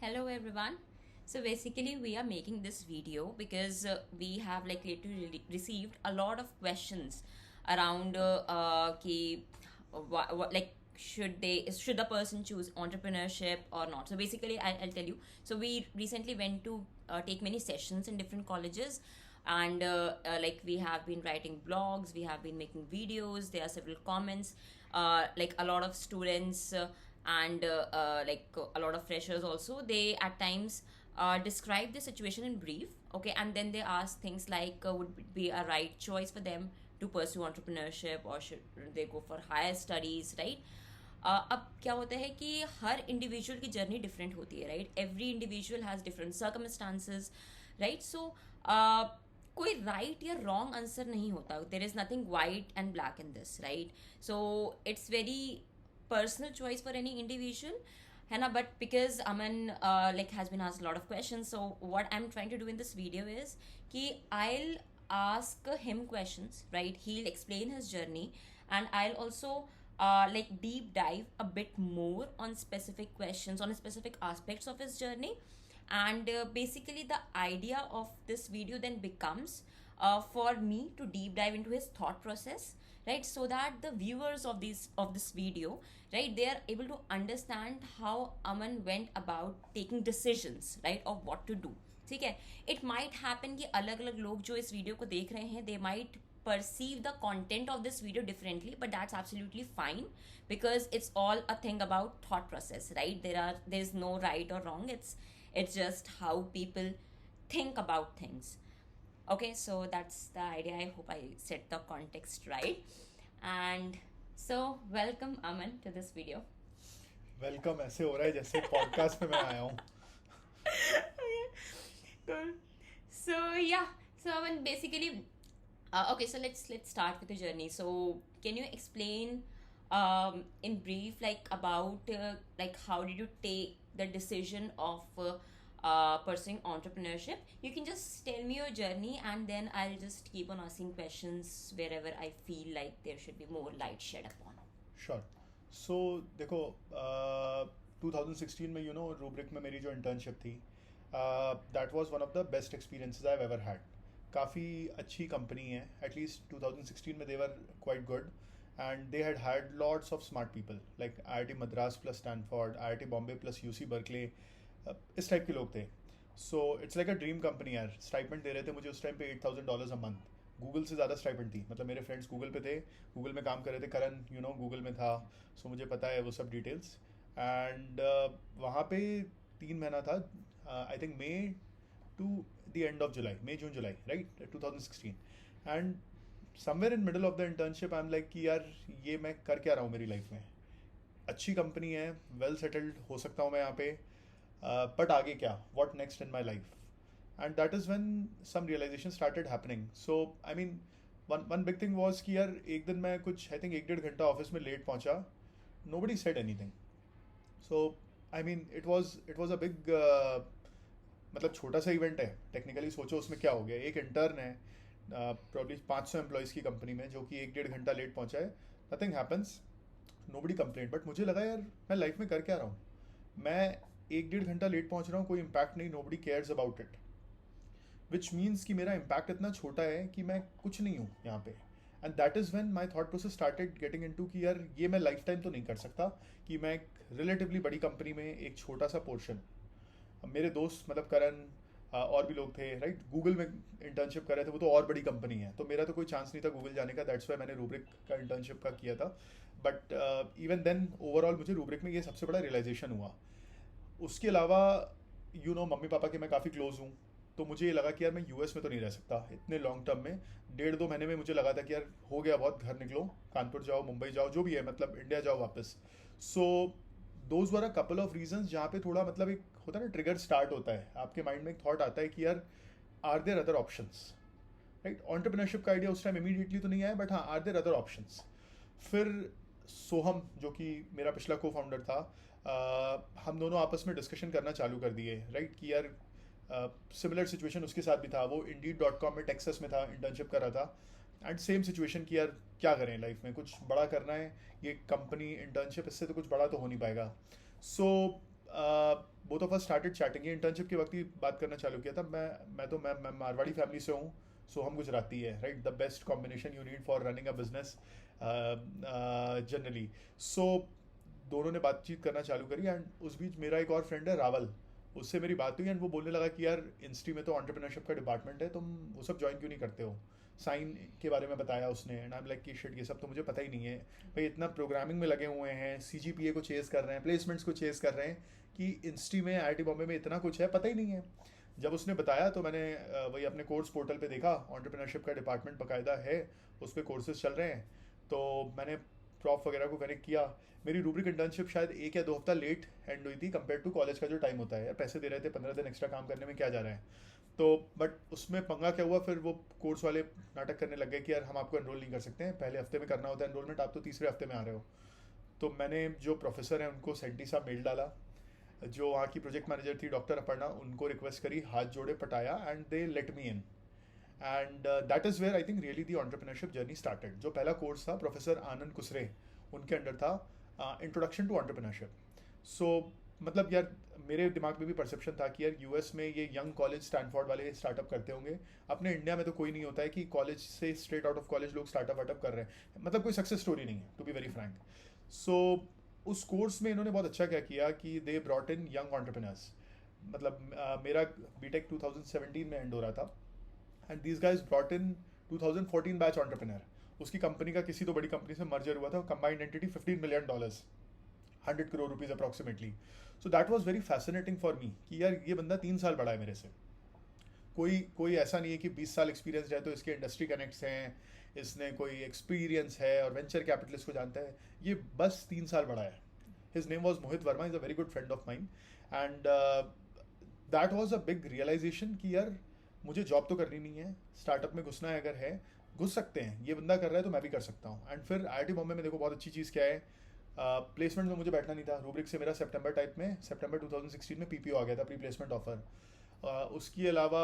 Hello everyone. So basically we are making this video because we have like lately received a lot of questions around ki, like should the person choose entrepreneurship or not. So basically I'll tell you. So we recently went to take many sessions in different colleges, and like we have been writing blogs, we have been making videos, there are several comments, like a lot of students and like a lot of freshers also, they at times describe the situation in brief, okay, and then they ask things like would it be a right choice for them to pursue entrepreneurship or should they go for higher studies, right? अब क्या होता है कि हर individual की journey different होती है, right? Every individual has different circumstances, right? So कोई राइट या रॉन्ग आंसर नहीं होता. There is nothing white and black in this, right? So it's very personal choice for any individual, है ना? But because Aman like has been asked a lot of questions, so what I'm trying to do in this video is कि I'll ask him questions, right? He'll explain his journey, and I'll also like deep dive a bit more on specific questions, on specific aspects of his journey. And basically the idea of this video then becomes for me to deep dive into his thought process, right? So that the viewers of this video, right, they are able to understand how Aman went about taking decisions, right, of what to do. ठीक है? It might happen कि अलग अलग लोग जो इस video को देख रहे हैं, they might perceive the content of this video differently, but that's absolutely fine because it's all a thing about thought process, right? There's no right or wrong. It's just how people think about things. Okay, so that's the idea. I hope I set the context right. And so welcome Aman to this video. Welcome ऐसे हो रहा है जैसे podcast में मैं आया हूँ. Cool. So yeah, so Aman, basically okay, so let's start with the journey. So can you explain in brief like about like how did you take the decision of pursuing entrepreneurship? You can just tell me your journey and then I'll just keep on asking questions wherever I feel like there should be more light shed upon. Sure. So देखो, 2016 में Rubrik में मेरी जो internship थी, that was one of the best experiences I have ever had. काफ़ी अच्छी company है. At least 2016 में they were quite good and they had lots of smart people like IIT Madras plus Stanford, IIT Bombay plus UC Berkeley, इस type के लोग थे. So it's like a dream company यार. Stipend दे रहे थे मुझे उस टाइम पे $8,000 अ मंथ. गूगल से ज़्यादा स्टाइपेंड थी. मतलब मेरे फ्रेंड्स गूगल पे थे, गूगल में काम कर रहे थे. करण गूगल में था, सो मुझे पता है वो सब डिटेल्स. एंड वहाँ पे 3 महीना था, I think May to the end of July, May June July, right, 2016. And somewhere in middle of the internship I am like कि यार ये मैं कर क्या रहा हूँ मेरी लाइफ में. अच्छी कंपनी है, वेल सेटल्ड हो सकता हूँ मैं यहाँ पे, बट आगे क्या, what next in my life. And that is when some realization started happening. So I mean, one big thing was कि यार एक दिन मैं कुछ I think 1-1.5 घंटा ऑफिस में लेट पहुंचा. Nobody said anything. So I mean it was a big मतलब छोटा सा इवेंट है टेक्निकली. सोचो उसमें क्या हो गया. एक इंटर्न है प्रॉब्ली 500 एम्प्लॉयज़ की कंपनी में जो कि 1-1.5 घंटा लेट पहुंचा है. Nothing happens, nobody complaint. But मुझे लगा यार मैं लाइफ में कर क्या रहा हूँ. मैं 1-1.5 घंटा लेट पहुंच रहा हूँ, कोई इम्पैक्ट नहीं, nobody cares about it. Which means कि मेरा इम्पैक्ट इतना छोटा है कि मैं कुछ नहीं हूँ यहाँ पे. And that is when my thought process started getting into कि यार ये मैं लाइफ टाइम तो नहीं कर सकता कि मैं एक रिलेटिवली बड़ी कंपनी में एक छोटा सा पोर्शन. मेरे दोस्त मतलब करण और भी लोग थे, राइट, गूगल में इंटर्नशिप कर रहे थे. वो तो और बड़ी कंपनी है, तो मेरा तो कोई चांस नहीं था गूगल जाने का. दैट्स वाई मैंने रूब्रिक का इंटर्नशिप का किया था. बट इवन देन ओवरऑल मुझे रूब्रिक में ये सबसे बड़ा रियलाइजेशन हुआ. उसके अलावा मम्मी पापा के मैं काफ़ी क्लोज हूँ, तो मुझे ये लगा कि यार मैं US में तो नहीं रह सकता इतने लॉन्ग टर्म में. 1.5-2 महीने में मुझे लगा था कि यार हो गया बहुत, घर निकलो, कानपुर जाओ, मुंबई जाओ, जो भी है, मतलब इंडिया जाओ वापस. So those were a couple of reasons जहाँ पे थोड़ा मतलब एक होता है ना, ट्रिगर स्टार्ट होता है आपके माइंड में. एक थॉट आता है कि यार are there other options, right. Entrepreneurship का आइडिया उस टाइम इमीडिएटली तो नहीं आया, बट हाँ, आर देयर अदर ऑप्शंस. फिर सोहम जो कि मेरा पिछला को फाउंडर था, हम दोनों आपस में डिस्कशन करना चालू कर दिए, राइट, कि यार सिमिलर सिचुएशन उसके साथ भी था. वो Indeed.com में टेक्सास में था, इंटर्नशिप कर रहा था. एंड सेम सिचुएशन कि यार क्या करें लाइफ में, कुछ बड़ा करना है, ये कंपनी इंटर्नशिप इससे तो कुछ बड़ा तो हो नहीं पाएगा. So both of us started chatting. ये इंटर्नशिप के वक्त ही बात करना चालू किया था। मैं मारवाड़ी फैमिली से हूँ, सो हम गुजराती है, right? The best combination you need for running a business generally. So दोनों ने बातचीत करना चालू करी, एंड उस बीच मेरा एक और फ्रेंड है रावल, उससे मेरी बात हुई, एंड वो बोलने लगा कि यार इंस्टी में तो एंटरप्रेन्योरशिप का डिपार्टमेंट है, तुम वो सब ज्वाइन क्यों नहीं करते हो? साइन के बारे में बताया उसने, एंड आई एम लाइक कि शिट, ये सब तो मुझे पता ही नहीं है भाई। इतना प्रोग्रामिंग में लगे हुए हैं, सीजीपीए को चेस कर रहे हैं, प्लेसमेंट्स को चेस कर रहे हैं, कि इंस्टी में आईआईटी बॉम्बे में इतना कुछ है, पता ही नहीं है। जब उसने बताया तो मैंने वही अपने कोर्स पोर्टल पे देखा, एंटरप्रेन्योरशिप का डिपार्टमेंट बाकायदा है, उस पर कोर्सेज चल रहे हैं। तो मैंने प्रॉफ वगैरह को कनेक्ट किया। मेरी रूब्रिक इंटर्नशिप शायद 1 या 2 हफ्ता लेट एंड हुई थी कंपेयर टू कॉलेज का जो टाइम होता है। यार पैसे दे रहे थे, 15 दिन एक्स्ट्रा काम करने में क्या जा रहा है? तो बट उसमें पंगा क्या हुआ, फिर वो कोर्स वाले नाटक करने लग गए कि यार हम आपको एनरोल नहीं कर सकते हैं, पहले हफ्ते में करना होता है एनरोलमेंट, आप तो तीसरे हफ्ते में आ रहे हो। तो मैंने जो प्रोफेसर हैं उनको सेंटी सा मेल डाला, जो वहाँ की प्रोजेक्ट मैनेजर थी डॉक्टर अपर्णा, उनको रिक्वेस्ट करी, हाथ जोड़े, पटाया, and they let me in. And that is where I think really the entrepreneurship journey started. जो पहला कोर्स था प्रोफेसर आनंद कुसरे उनके अंडर था, इंट्रोडक्शन टू एंटरप्रेन्योरशिप। सो मतलब यार मेरे दिमाग में भी परसेप्शन था कि यार यूएस में ये यंग कॉलेज स्टैनफोर्ड वाले स्टार्टअप करते होंगे, अपने इंडिया में तो कोई नहीं होता है कि कॉलेज से स्ट्रेट आउट ऑफ कॉलेज लोग स्टार्टअप वार्टअप कर रहे हैं, मतलब कोई सक्सेस स्टोरी नहीं है, टू बी वेरी फ्रैंक। सो उस कोर्स में इन्होंने बहुत अच्छा क्या किया कि they brought in young entrepreneurs. मतलब मेरा बीटेक 2017 में एंड हो रहा था, and these guys brought in 2014 batch entrepreneur. उसकी कंपनी का किसी तो बड़ी कंपनी से मर्जर हुआ था, combined entity $15 million, 100 crore rupees approximately. So that was very fascinating for me कि यार ये बंदा 3 साल बड़ा है मेरे से। कोई कोई ऐसा नहीं है कि 20 साल एक्सपीरियंस है तो इसके इंडस्ट्री कनेक्ट्स हैं, इसने कोई एक्सपीरियंस है और वेंचर कैपिटलिस्ट को जानता है। ये बस 3 साल बड़ा है। His name was Mohit Verma, is a very good friend of mine, and that was a big realisation कि यार मुझे जॉब तो करनी नहीं है, स्टार्टअप में घुसना है, अगर है घुस सकते हैं, ये बंदा कर रहा है तो मैं भी कर सकता हूँ। एंड फिर आईआईटी बॉम्बे में देखो बहुत अच्छी चीज़ क्या है, प्लेसमेंट में मुझे बैठना नहीं था। रूब्रिक से मेरा सितंबर 2016 में पीपीओ आ गया था, प्री प्लेसमेंट ऑफर। उसके अलावा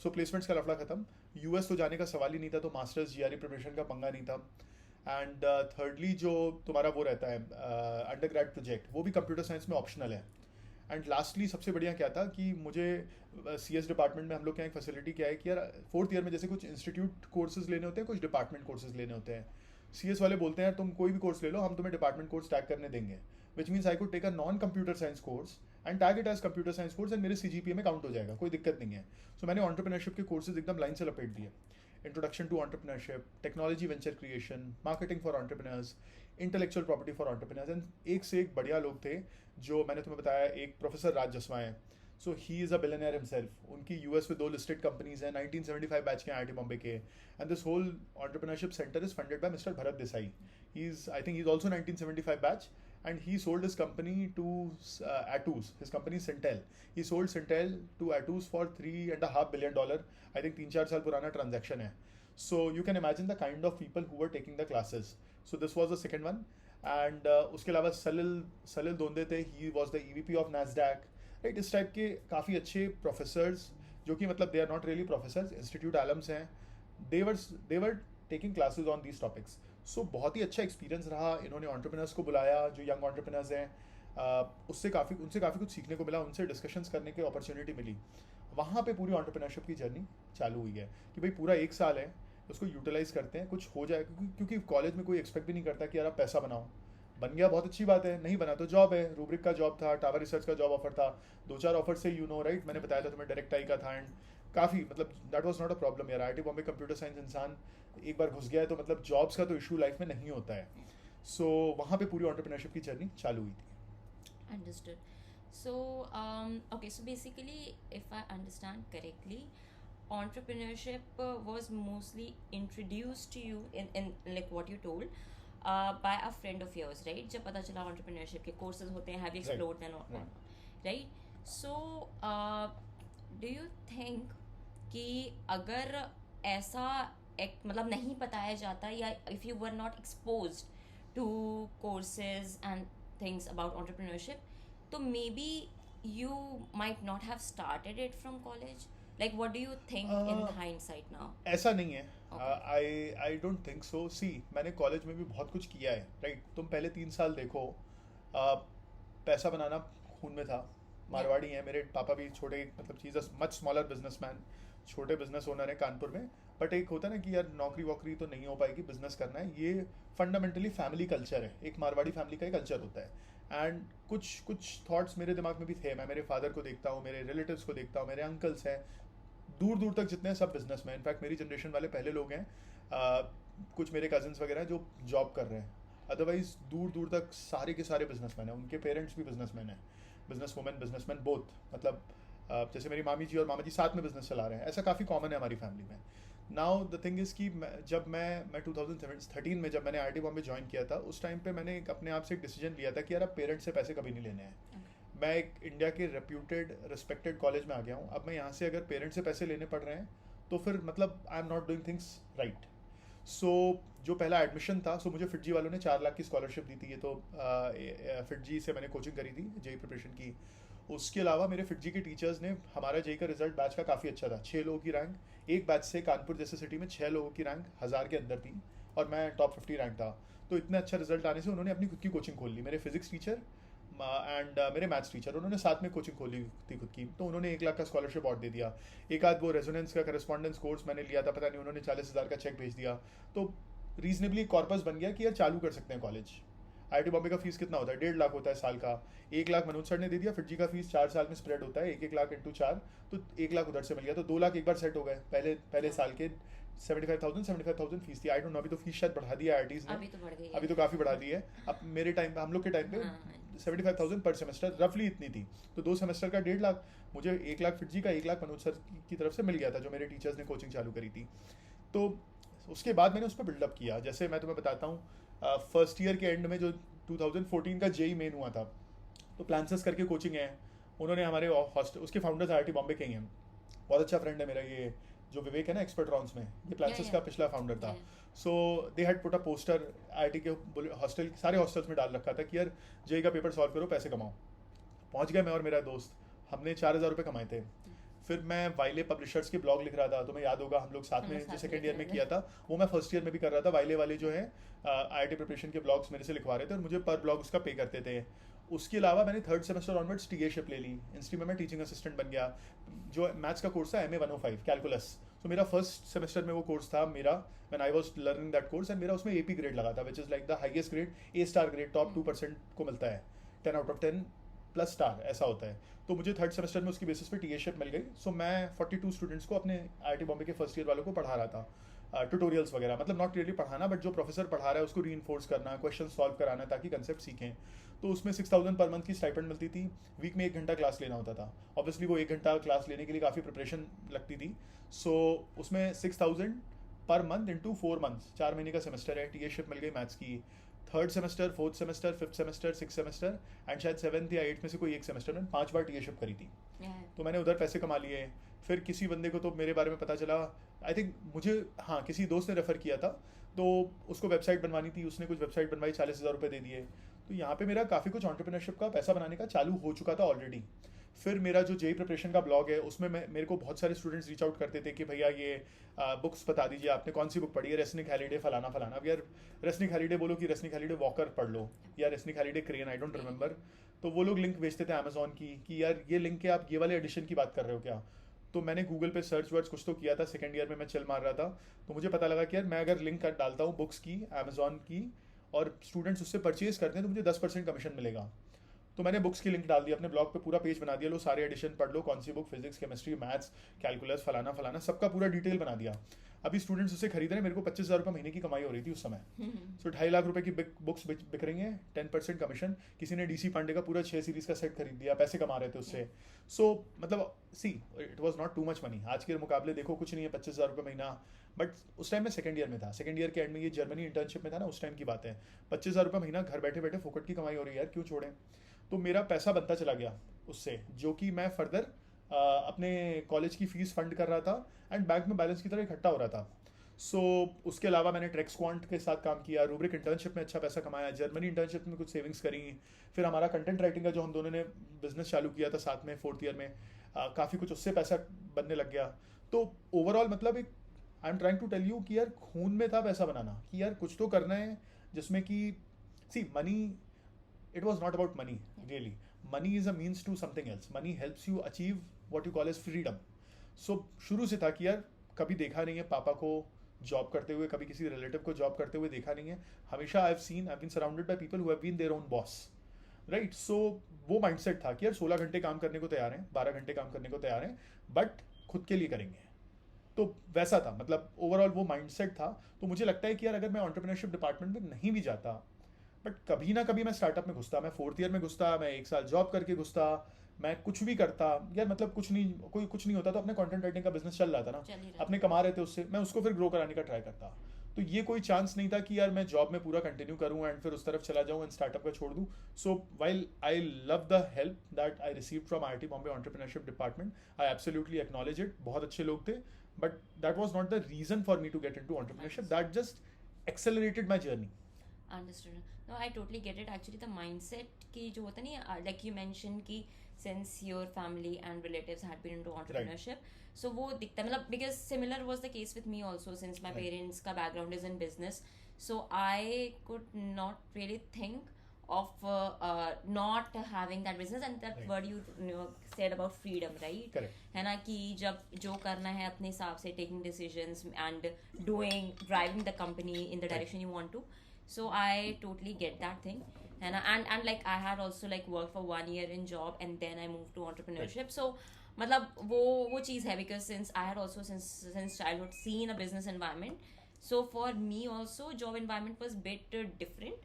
सो प्लेसमेंट्स का लफड़ा खत्म, यूएस तो जाने का सवाल ही नहीं था, तो मास्टर्स जीआरई प्रिपरेशन का पंगा नहीं था। एंड थर्डली जो तुम्हारा वो रहता है अंडर ग्रेड प्रोजेक्ट, वो भी कंप्यूटर साइंस में ऑप्शनल है। एंड लास्टली सबसे बढ़िया क्या था कि मुझे सीएस डिपार्टमेंट में हम लोग के यहाँ एक फैसिलिटी क्या है कि यार 4th ईयर में जैसे कुछ इंस्टीट्यूट कोर्सेज लेने होते हैं, कुछ डिपार्टमेंट कोर्सेज लेने होते हैं। सीएस वाले बोलते हैं यार तुम कोई भी कोर्स ले लो, हम तुम्हें डिपार्टमेंट कोर्स टैग करने देंगे, which means I could take a non computer science course and tag it as computer science course, and मेरे सीजीपीए में काउंट हो जाएगा, कोई दिक्कत नहीं है। सो मैंने एंटरप्रेन्योरशिप के कोर्सेज एकदम लाइन से लपेट दिए। Introduction to entrepreneurship, technology venture creation, marketing for entrepreneurs, intellectual property for entrepreneurs, and एक से एक बढ़िया लोग थे। जो मैंने तुम्हें बताया, एक प्रोफेसर राज जसवा हैं, so he is a billionaire himself. उनकी यूएस में 2 लिस्टेड कंपनीज हैं, 1975 बैच के आईआईटी बॉम्बे के, and this whole entrepreneurship centre is funded by mister Bharat Desai. He is, I think he is also 1975 batch, and he sold his company to Atos. His company is Sintel. He sold Sintel to Atos for $3.5 billion. I think 3-4 साल पुराना transaction है. So you can imagine the kind of people who were taking the classes. So this was the second one. And उसके अलावा सलिल दोंदे थे, he was the EVP of NASDAQ. Right, इस type के काफ़ी अच्छे प्रोफेसर्स, जो कि मतलब they are not really professors, institute alums हैं, they were taking classes on these topics. सो बहुत ही अच्छा एक्सपीरियंस रहा। इन्होंने एंटरप्रेन्योर्स को बुलाया जो यंग एंटरप्रेन्योर्स हैं, उनसे काफ़ी कुछ सीखने को मिला, उनसे डिस्कशंस करने की अपॉर्चुनिटी मिली। वहाँ पे पूरी एंटरप्रेन्योरशिप की जर्नी चालू हुई है कि भाई पूरा 1 साल है, उसको यूटिलाइज़ करते हैं, कुछ हो जाए, क्योंकि कॉलेज में कोई एक्सपेक्ट भी नहीं करता कि यार आप पैसा बनाओ। बन गया बहुत अच्छी बात है, नहीं बना तो जॉब है। रूब्रिक का जॉब था, टावर रिसर्च का जॉब ऑफर था, 2-4 ऑफर से राइट, मैंने बताया था तुम्हें डायरेक्ट आई का था, एंड काफ़ी मतलब that was not a problem यार। आईआईटी बॉम्बे कंप्यूटर साइंस इंसान एक बार घुस गया है तो मतलब जॉब्स का तो इशू लाइफ में नहीं होता है। सो वहाँ पे पूरी एंटरप्रेन्योरशिप की जर्नी चालू हुई थी। Understood. So, okay, so basically, if I understand correctly, entrepreneurship was mostly introduced to you in like what you told by a friend of yours, right? जब पता चला entrepreneurship के courses होते हैं, have you explored them or not, right? So, do you think कि अगर ऐसा मतलब नहीं बताया जाता, या if you were not exposed to courses and things about entrepreneurship, so maybe you might not have started it from college? Like, what do you think in hindsight now? ऐसा नहीं है, Okay. I don't think so. See मैंने college में भी बहुत कुछ किया है, राइट? तुम पहले 3 साल देखो, पैसा बनाना खून में था, मारवाड़ी हैं, मेरे पापा भी छोटे, मतलब चीज़ मच स्मॉलर बिजनेसमैन, छोटे बिजनेस ओनर है कानपुर में। बट एक होता है ना कि यार नौकरी वोकरी तो नहीं हो पाएगी, बिजनेस करना है, ये फंडामेंटली फैमिली कल्चर है, एक मारवाड़ी फैमिली का ही कल्चर होता है। एंड कुछ कुछ थॉट्स मेरे दिमाग में भी थे, मैं मेरे फादर को देखता हूँ, मेरे रिलेटिव्स को देखता हूँ, मेरे अंकल्स हैं, दूर दूर तक जितने हैं सब बिजनेस में, इनफैक्ट मेरी जनरेशन वाले पहले लोग हैं, कुछ मेरे कजन्स वगैरह हैं जो जॉब कर रहे हैं, अदरवाइज दूर दूर तक सारे के सारे बिजनेसमैन हैं, उनके पेरेंट्स भी बिजनेसमैन हैं, बिजनेस वुमेन बिजनेसमैन बोथ, मतलब जैसे मेरी मामी जी और मामा जी साथ में बिजनेस चला रहे हैं, ऐसा काफ़ी कॉमन है हमारी फैमिली में। नाउ द थिंग इज़ कि जब मैं 2013 में जब मैंने IIT बॉम्बे ज्वाइन किया था, उस टाइम पे मैंने अपने आप से एक डिसीजन लिया था कि यार अब पेरेंट्स से पैसे कभी नहीं लेने हैं। मैं एक इंडिया के रेप्यूटेड रिस्पेक्टेड कॉलेज में आ गया हूँ, अब मैं यहाँ से अगर पेरेंट्स से पैसे लेने पड़ रहे हैं तो फिर मतलब I am not doing things right. So जो पहला एडमिशन था, सो मुझे फिटजी वालों ने 4 लाख की स्कॉलरशिप दी थी, ये तो फिटजी से मैंने कोचिंग करी थी जेई प्रिपरेशन की। उसके अलावा मेरे फिटजी के टीचर्स ने, हमारा जेई का रिजल्ट बैच का काफ़ी अच्छा था, 6 लोगों की रैंक, एक बैच से कानपुर जैसे सिटी में 6 लोगों की रैंक 1000 के अंदर थी, और मैं टॉप 50 रैंक था। तो इतना अच्छा रिजल्ट आने से उन्होंने अपनी खुद की कोचिंग खोल ली, मेरे फिजिक्स टीचर एंड मेरे मैथ्स टीचर, उन्होंने साथ में कोचिंग खोली थी खुद की, तो उन्होंने 1 लाख का स्कॉलरशिप और दे दिया। एक आध वो रेजोनेंस का करस्पॉन्डेंस कोर्स मैंने लिया था, पता नहीं उन्होंने 40,000 का चेक भेज दिया, तो रीजनेबली कॉर्पस बन गया कि यार चालू कर सकते हैं कॉलेज। IIT बॉम्बे का फीस कितना होता है, 1.5 लाख होता है साल का, 1 लाख मनोज सर ने दे दिया, फिटजी का फीस 4 साल में स्प्रेड होता है, 1-1 लाख इंटू 4, तो 1 लाख उधर से मिल गया, तो 2 लाख एक बार सेट हो गए पहले साल के। 75,000 फीस थी, आई डोंट नो अभी तो फीस शायद बढ़ा दिया IITs ने, अभी तो बढ़ गई है। अभी तो काफ़ी बढ़ा दी है। अब मेरे टाइम पे, हम लोग के टाइम पे हाँ, 75,000 पर सेमेस्टर रफली इतनी थी, तो 2 सेमेस्टर का 1.5 लाख, मुझे 1 लाख फिटजी का, 1 लाख मनोज सर की तरफ से मिल गया था, जो मेरे टीचर्स ने कोचिंग चालू करी थी। तो उसके बाद मैंने उस पर बिल्डअप किया, जैसे मैं तुम्हें बताता हूँ, फर्स्ट ईयर के एंड में जो 2014 का जेई मेन हुआ था, तो प्लान्सस करके कोचिंग है, उन्होंने हमारे हॉस्टल, उसके फाउंडर्स IIT बॉम्बे के ही हैं, बहुत अच्छा फ्रेंड है मेरा, ये जो विवेक है ना एक्सपर्ट्रॉन्स में, ये प्लान्सस का पिछला फाउंडर था। So they had put a poster IIT के हॉस्टल, सारे हॉस्टल्स में डाल रखा था कि यार जेई का पेपर सॉल्व करो, पैसे कमाओ। पहुंच गया मैं और मेरा दोस्त, हमने 4,000 रुपये कमाए थे। फिर मैं वाइले पब्लिशर्स के ब्लॉग लिख रहा था, तुम्हें याद होगा हम लोग साथ में जो सेकंड ईयर में किया था, वो मैं फर्स्ट ईयर में भी कर रहा था। वाइले वाले जो है IIT प्रिपरेशन के ब्लॉग्स मेरे से लिखवा रहे थे और मुझे पर ब्लॉग उसका पे करते थे। उसके अलावा मैंने थर्ड सेमेस्टर ऑनवर्ड्स टीएशिप ले ली, इंस्टी में मैं टीचिंग असिस्टेंट बन गया। जो मैथ्स का कोर्स था MA 105 कैलकुलस, तो मेरा फर्स्ट सेमेस्टर में वो कोर्स था मेरा, when I was learning that course, and मेरा उसमें AP ग्रेड लगा था, which is like the highest grade, A star grade, top 2% को मिलता है, 10 आउट ऑफ 10 प्लस स्टार ऐसा होता है। तो मुझे थर्ड सेमेस्टर में उसकी बेसिस पे टीएशिप मिल गई। सो मैं 42 स्टूडेंट्स को अपने IIT बॉम्बे के फर्स्ट ईयर वालों को पढ़ा रहा था, ट्यूटोरियल्स वगैरह, मतलब नॉट रियली पढ़ाना, बट जो प्रोफेसर पढ़ा रहा है उसको री करना, क्वेश्चन सॉल्व कराना, ताकि कंसेप्ट सीखें। तो उसमें 6,000 पर मंथ की स्टाइपेंड मिलती थी, वीक में 1 घंटा क्लास लेना होता था। ऑब्वियसली वो 1 घंटा क्लास लेने के लिए काफ़ी प्रिपरेशन लगती थी। सो उसमें 6,000 पर मंथ इंटू 4 मंथ्स, 4 महीने का सेमेस्टर है। टीएशिप मिल गई मैथ्स की, third semester, fourth semester, fifth semester, six semester, and शायद 7th या 8th में से कोई एक सेमेस्टर में 5 बार टीएशिप करी थी। तो मैंने उधर पैसे कमा लिए। फिर किसी बंदे को तो मेरे बारे में पता चला, आई थिंक मुझे, हाँ, किसी दोस्त ने रेफ़र किया था, तो उसको वेबसाइट बनवानी थी, उसने कुछ वेबसाइट बनवाई, 40,000 रुपये दे दिए। तो यहाँ पे मेरा काफ़ी कुछ एंटरप्रेन्योरशिप का पैसा बनाने का चालू हो चुका था ऑलरेडी। फिर मेरा जो जेई प्रिपरेशन का ब्लॉग है, उसमें मेरे को बहुत सारे स्टूडेंट्स रीच आउट करते थे कि भैया ये बुक्स बता दीजिए, आपने कौन सी बुक पढ़ी है, रेस्निक हैलिडे फलाना फलाना। अब यार रेस्निक हैलिडे बोलो कि रेस्निक हैलिडे वॉकर पढ़ लो, या Resnick Halliday crane, I don't remember. तो वो लोग लिंक भेजते थे अमेजोन की कि यार ये लिंक है, आप ये वाले एडिशन की बात कर रहे हो क्या। तो मैंने गूगल पे सर्च वर्च कुछ तो किया था, सेकंड ईयर में मैं चिल मार रहा था, तो मुझे पता लगा कि यार मैं अगर लिंक डालता हूँ बुक्स की अमेजोन की, और स्टूडेंट्स उससे परचेज करते हैं, तो मुझे 10% कमीशन मिलेगा। तो मैंने बुक्स की लिंक डाल दी, अपने ब्लॉग पे पूरा पेज बना दिया, लो सारे एडिशन पढ़ लो, कौन सी book, physics, chemistry, maths, calculus, फलाना फलाना, सबका पूरा डिटेल बना दिया। अभी स्टूडेंट्स उससे खरीद रहे हैं, मेरे को 25,000 रुपये महीने की कमाई हो रही थी उस समय। सो 2.5 लाख रुपए की बुक्स बिक रही हैं, 10% कमीशन। किसी ने DC पांडे का पूरा 6 सीरीज का सेट खरीद दिया, पैसे कमा रहे थे उससे। सो मतलब see, it was not too much money, आज के मुकाबले देखो कुछ नहीं है 25,000 रुपये महीना, बट उस टाइम में सेकंड ईयर में था, सेकंड ईयर के एंड में, ये जर्मनी इंटर्नशिप में था ना, उस टाइम की बात है। 25,000 रुपये महीना घर बैठे बैठे फोकट की कमाई हो रही है यार, क्यों छोड़ें। तो मेरा पैसा बनता चला गया उससे, जो कि मैं फर्दर अपने कॉलेज की फ़ीस फंड कर रहा था, एंड बैंक में बैलेंस की तरह इकट्ठा हो रहा था। सो उसके अलावा मैंने ट्रेक्स क्वांट के साथ काम किया, रूब्रिक इंटर्नशिप में अच्छा पैसा कमाया, जर्मनी इंटर्नशिप में कुछ सेविंग्स करी। फिर हमारा कंटेंट राइटिंग का जो हम दोनों ने बिजनेस चालू किया था साथ में 4th ईयर में, काफ़ी कुछ उससे पैसा बनने लग गया। तो ओवरऑल मतलब एक, I am trying to tell you कि यार खून में था पैसा बनाना, कि यार कुछ तो करना है जिसमें कि, see money, it was not about money really. money is a means to something else. Money helps you achieve what you call as freedom. So शुरू से था कि यार कभी देखा नहीं है पापा को जॉब करते हुए, कभी किसी रिलेटिव को जॉब करते हुए देखा नहीं है. हमेशा I been surrounded by people who have been their own boss, right. So वो माइंडसेट था कि यार 16 घंटे काम करने को तैयार हैं, 12 घंटे काम करने को तैयार हैं, बट खुद के लिए करेंगे. तो वैसा था, मतलब ओवरऑल वो माइंडसेट था. तो मुझे लगता है कि यार अगर मैं एंटरप्रेन्योरशिप डिपार्टमेंट में नहीं भी जाता, बट कभी ना कभी मैं स्टार्टअप में घुसता, मैं 4th ईयर में घुसता, मैं 1 साल जॉब करके घुसता, मैं कुछ भी करता यार, मतलब कुछ नहीं होता तो अपने कंटेंट राइटिंग का बिजनेस चल रहा था ना, अपने कमा रहे थे उससे, मैं उसको फिर ग्रो कराने का ट्राई करता. तो ये कोई चांस नहीं था कि यार मैं जॉब में पूरा कंटिन्यू करूँ एंड फिर उस तरफ चला जाऊँ एंड स्टार्टअप का छोड़ दूँ. So while I love the help that I receive from IIT Bombay entrepreneurship department, I absolutely acknowledge it. बहुत अच्छे लोग थे, but that was not the reason for me to get into entrepreneurship. That just accelerated my journey. Understood. No, I totally get it. Actually, the mindset की जो होता नहीं है, like you mentioned कि since your family and relatives had been into entrepreneurship, so वो दिखता है, मतलब because similar was the case with me also, since my parents का background is in business, so I could not really think of not having that business, and that word you said about freedom, right? Correct. है ना, कि जब जो करना है अपने हिसाब से, taking decisions and driving the company in the direction you want to. So I totally get that thing. है ना, and like I had also like worked for 1 year in job and then I moved to entrepreneurship. So मतलब वो चीज़ है, because since I had also since childhood seen a business environment, so for me also job environment was bit different.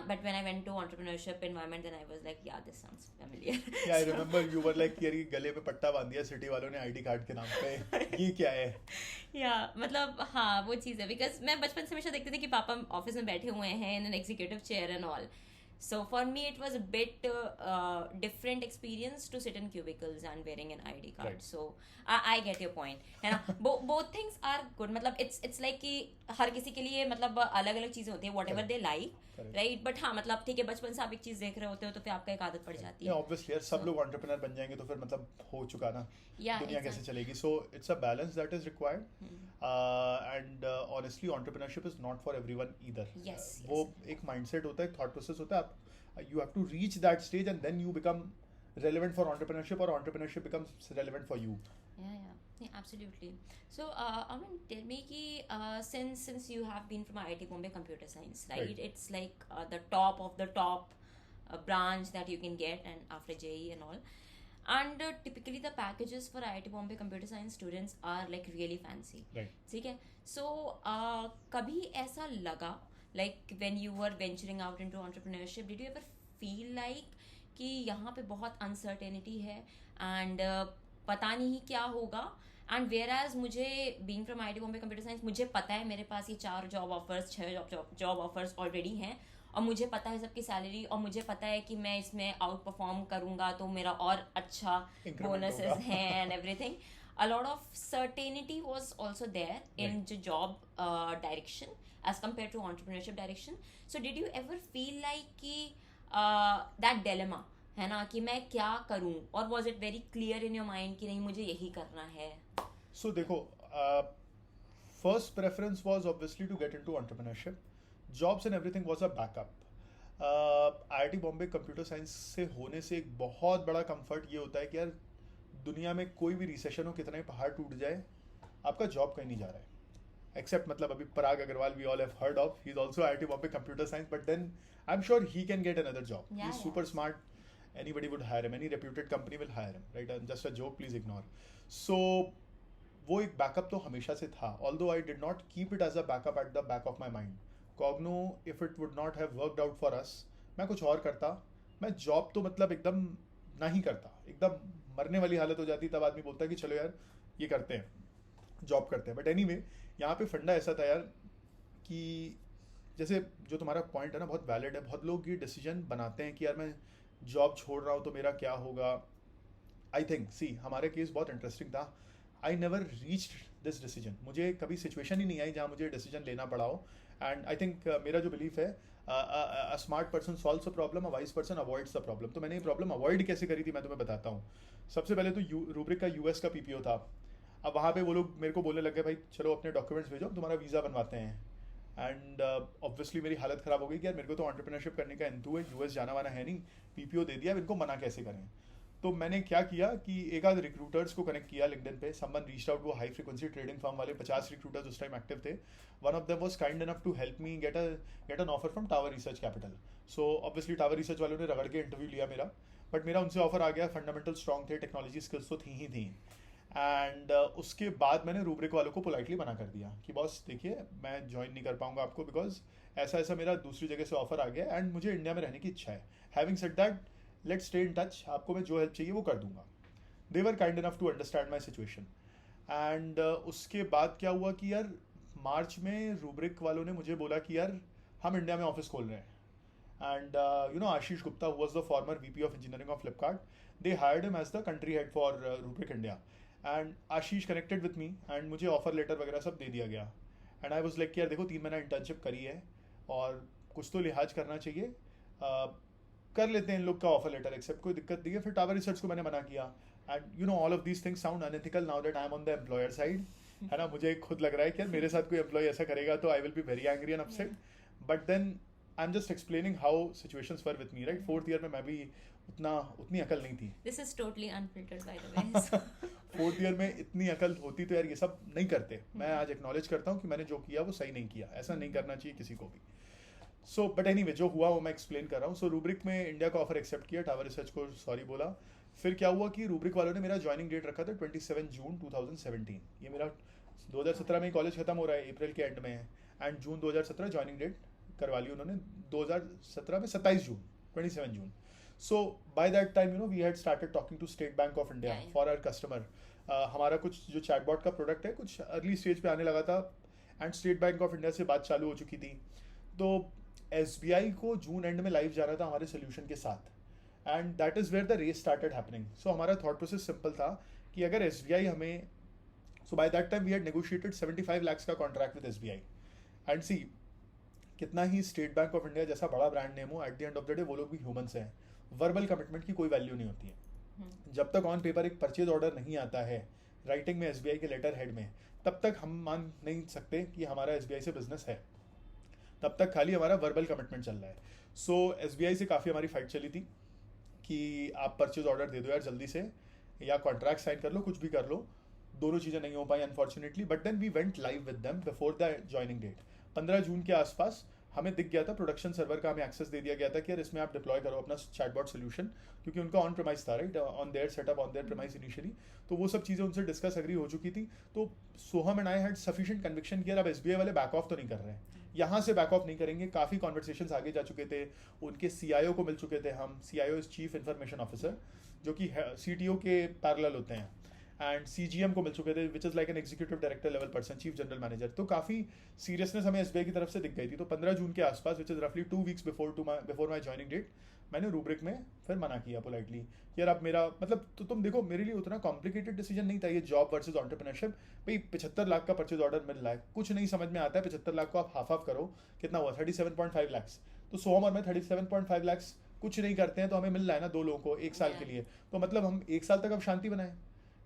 But when I went to entrepreneurship environment, then I was like, yeah, this sounds familiar. Yeah, I remember you were like, यार ये गले पे पट्टा बांध दिया city वालों ने ID card के नाम पे, ये क्या है? Yeah, मतलब हाँ वो चीज़ है, because मैं बचपन से हमेशा देखती थी कि पापा ऑफिस में बैठे हुए हैं in an executive chair and all. So for me it was a bit different experience to sit in cubicles and wearing an ID card. Right. So I get your point, है ना. Both things are good. मतलब it's like कि हर किसी के लिए मतलब अलग अलग चीज़ें होती है, whatever they like, right? But हाँ मतलब ठीक है, बचपन से आप एक चीज़ देख रहे होते हो तो फिर आपका एक आदत पड़ जाती है. Obviously यार सब लोग entrepreneur बन जाएंगे तो फिर मतलब हो चुका ना, दुनिया कैसे चलेगी. So it's a balance that is required. And honestly entrepreneurship is not for everyone either. Yes. वो एक mindset होता है, thought process होता है. You have to reach that stage and then you become relevant for entrepreneurship, or entrepreneurship becomes relevant for you. Yeah, absolutely. So Aman, tell me ki since you have been from IIT Bombay Computer Science, right? It's like the top of the top branch that you can get, and after JEE and all. And typically the packages for IIT Bombay Computer Science students are like really fancy. Right. ठीक है. So कभी ऐसा लगा, like when you were venturing out into entrepreneurship, did you ever feel like कि यहाँ पे बहुत uncertainty है and पता नहीं क्या होगा, and whereas मुझे being from IIT Bombay Computer Science मुझे पता है मेरे पास ये 4 job offers 6 job offers already हैं, और मुझे पता है सबकी सैलरी, और मुझे पता है कि मैं इसमें आउट परफॉर्म करूँगा तो मेरा और अच्छा बोनसेस हैं and everything. A lot of certainty was also there in the job direction as compared to entrepreneurship direction. So did you ever feel like कि that dilemma है ना कि मैं क्या करूँ, और was it very clear in your mind कि नहीं मुझे यही करना है? So देखो, first preference was obviously to get into entrepreneurship. Jobs and everything was a backup. IIT Bombay computer science से होने से एक बहुत बड़ा कंफर्ट ये होता है कि यार दुनिया में कोई भी रिसेशन हो, कितना ही पहाड़ टूट जाए, आपका जॉब कहीं नहीं जा रहा है. Except मतलब अभी पराग Agarwal we all have heard of, he's also IIT Bombay Computer Science, but then I'm sure he can get another job. He's super smart. Anybody would hire him. Any reputed company will hire him, right? And just a joke, please ignore. So वो एक backup तो हमेशा से था. Although I did not keep it as a backup at the back of my mind. Cogno, if it would not have worked out for us, मैं कुछ और करता. मैं जॉब तो मतलब एकदम नहीं करता. एकदम मरने वाली हालत हो जाती, तब आदमी बोलता है कि चलो यार ये करते हैं, जॉब करते हैं. बट एनीवे यहाँ पे फंडा ऐसा था यार कि जैसे जो तुम्हारा पॉइंट है ना बहुत वैलिड है. बहुत लोग ये डिसीजन बनाते हैं कि यार मैं जॉब छोड़ रहा हूँ तो मेरा क्या होगा. आई थिंक सी हमारे केस बहुत इंटरेस्टिंग था. I never reached this decision. मुझे कभी सिचुएशन ही नहीं आई जहाँ मुझे डिसीजन लेना पड़ा हो. एंड आई थिंक मेरा जो बिलीफ है, a smart person solves a problem, a wise person avoids the problem. तो मैंने ये प्रॉब्लम अवॉइड कैसे करी थी मैं तुम्हें बताता हूँ. सबसे पहले तो रूब्रिक का US का PPO था. अब वहाँ पे वो लोग मेरे को बोलने लगे भाई चलो अपने डॉक्यूमेंट्स भेजो, तुम्हारा वीज़ा बनवाते हैं. एंड ऑब्वियसली मेरी हालत ख़राब हो गई कि यार मेरे को तो एंटरप्रेन्योरशिप करने का इंतू है, यूएस जाना वाना है नहीं, पीपीओ दे दिया, अब इनको मना कैसे करें। तो मैंने क्या किया कि एक आध रिक्रूटर्स को कनेक्ट किया लिंक्डइन पे, समवन रीच्ड आउट, वो हाई फ्रीक्वेंसी ट्रेडिंग फर्म वाले 50 रिक्रूटर्स उस टाइम एक्टिव थे। One of them was kind enough to help me get an offer from Tower Research Capital. So obviously Tower Research वालों ने रगड़ के interview लिया मेरा, बट मेरा उनसे ऑफर आ गया, फंडामेंटल स्ट्रॉन्ग थे, टेक्नोलॉजी स्किल्स तो थी ही थी। एंड उसके बाद मैंने रूब्रिक वालों को पोलाइटली मना कर दिया कि बॉस देखिए मैं ज्वाइन नहीं कर पाऊंगा आपको, बिकॉज ऐसा ऐसा मेरा दूसरी जगह से ऑफर आ गया एंड मुझे इंडिया में रहने की इच्छा है। Having said that, let's stay in touch, आपको मैं जो हेल्प चाहिए वो कर दूंगा। They were kind enough to understand my situation. And उसके बाद क्या हुआ कि यार मार्च में रूब्रिक वालों ने मुझे बोला कि यार हम इंडिया में ऑफिस खोल रहे हैं। And Ashish Gupta was the former VP of engineering of Flipkart, they hired him as the country head for Rubrik India. And Ashish connected with me and मुझे ऑफर लेटर वगैरह सब दे दिया गया। एंड आई वॉज लाइक यार देखो 3 महीना इंटर्नशिप करी है और कुछ तो लिहाज करना चाहिए, कर लेते हैं इन लोग का ऑफर लेटर एक्सेप्ट, कोई दिक्कत नहीं है। फिर टावर रिसर्च को मैंने मना किया। And all of these things sound unethical now that I am on the employer side, है ना। मुझे खुद लग रहा है कि यार मेरे साथ कोई एम्प्लॉय ऐसा करेगा तो I will be very angry and upset, but then I am just explaining how situations were with me, right. 4th year में मैं भी उतनी अकल नहीं थी। This is totally unfiltered, by the way. So, 4th year में इतनी अकल होती तो यार ये सब नहीं करते। मैं आज एक्नॉलेज करता हूँ कि मैंने जो किया वो सही नहीं किया, ऐसा नहीं करना चाहिए किसी को भी। सो बट एनीवे जो हुआ वो मैं एक्सप्लेन कर रहा हूँ। सो रूब्रिक में इंडिया का ऑफर एक्सेप्ट किया, टावर रिसर्च को सॉरी बोला। फिर क्या हुआ कि रूब्रिक वालों ने मेरा ज्वाइनिंग डेट रखा था 27 जून 2017। ये मेरा 2017 में कॉलेज खत्म हो रहा है, अप्रैल के एंड में है, एंड जून 2017 ज्वाइनिंग डेट करवा ली उन्होंने 2017 में 27 जून 27 जून। So by that time we had started talking to State Bank of India for our customer. हमारा कुछ जो चैटबॉट का प्रोडक्ट है कुछ अर्ली स्टेज पे आने लगा था and state Bank of India से बात चालू हो चुकी थी। तो SBI को जून एंड में लाइव जाना था हमारे सोल्यूशन के साथ, and that is where the race started happening. So हमारा थॉट प्रोसेस सिंपल था कि अगर SBI हमें, so by that time we had negotiated 75 lakhs का contract with SBI। And see कितना ही स्टेट बैंक ऑफ इंडिया जैसा बड़ा ब्रांड नेम हो, at the end of the day वो लोग भी ह्यूमंस हैं। वर्बल कमिटमेंट की कोई वैल्यू नहीं होती है। जब तक ऑन पेपर एक परचेज ऑर्डर नहीं आता है राइटिंग में SBI के लेटर हेड में, तब तक हम मान नहीं सकते कि हमारा SBI से बिजनेस है, तब तक खाली हमारा वर्बल कमिटमेंट चल रहा है। सो SBI से काफ़ी हमारी फाइट चली थी कि आप परचेज ऑर्डर दे दो यार जल्दी से, या कॉन्ट्रैक्ट साइन कर लो, कुछ भी कर लो। दोनों चीज़ें नहीं हो पाई unfortunately, but then we went live with them before the joining date. 15 जून के आसपास हमें दिख गया था, प्रोडक्शन सर्वर का हमें एक्सेस दे दिया गया था कि यार इसमें आप डिप्लॉय करो अपना चैटबॉट सोल्यूशन, क्योंकि उनका ऑन प्रेमाइस था, right, on their setup on their premise initially. तो वो सब चीज़ें उनसे डिस्कस एग्री हो चुकी थी। तो Soham and I had sufficient conviction कि यार अब SBI वाले बैक ऑफ तो नहीं कर रहे हैं, यहाँ से बैक ऑफ नहीं करेंगे। काफ़ी कॉन्वर्सेशंस आगे जा चुके थे, उनके CIO को मिल चुके थे हम। CIO is chief information officer, जो कि CTO के पैरेलल होते हैं, एंड CGM को मिल चुके थे, which is like an executive director level person, chief general manager. तो काफ़ी सीरियसनेस हमें SBI की तरफ से दिख गई थी। तो 15 जून के आसपास, विच इज़ रफली 2 weeks before my joining date, मैंने रूब्रिक में फिर मना किया पोलाइटली। यार अब मेरा मतलब, तो तुम देखो मेरे लिए उतना कॉम्प्लिकेटेड डिसीजन नहीं था ये जॉब वर्सेज एंटरप्रेन्योरशिप। भाई 75 लाख का परचेज ऑर्डर मिल रहा है, कुछ नहीं समझ में आता है। 75 लाख को आप हाफ करो, कितना हुआ, 37.5 lakhs। तो सोहम और मैं 37.5 lakhs कुछ नहीं करते हैं तो हमें मिल रहा है ना 2 लोगों को 1 साल के लिए। तो मतलब हम 1 साल तक अब शांति बनाए।